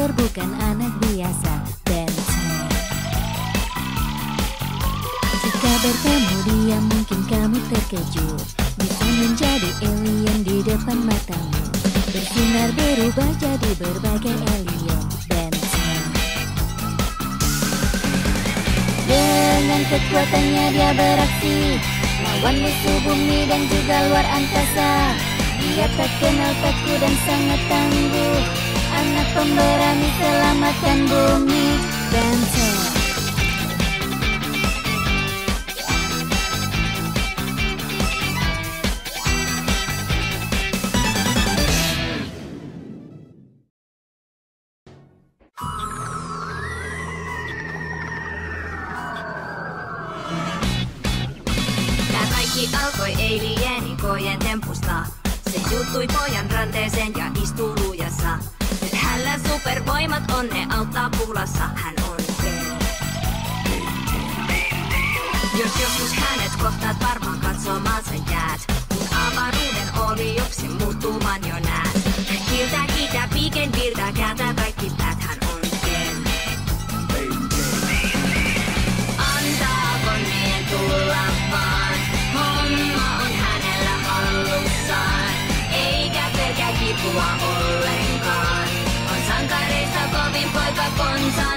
super, bukan anak biasa. Ben 10. Jika bertemu dia mungkin kamu terkejut, bisa menjadi alien di depan matamu. Bersinar berubah jadi berbagai alien. Ben 10. Dengan kekuatannya dia beraksi lawan musuh bumi dan juga luar angkasa. Dia tak kenal takut dan sangat tangguh. Anak pemberani selamatkan bumi. Ben 10. Alkoi alienikojen tempusta. Se juuttui pojan ranteeseen ja istuu lujassa. Nyt hänellä supervoimat on, ne auttaa pulassa. Hän on Ben. Jos joskus hänet kohtaat, varmaan katsomaan jäät. Kun avaruuden olioksi muuttuvan jo näet. Kiiltää, kiitää, piiken virtaa, kääntää kaikki päät. Hän on Ben. Antaako niin tulla vaan? Homma on hänellä hallussaan, eikä pelkää kipua ollenkaan. On sankareista kovin poika konsa.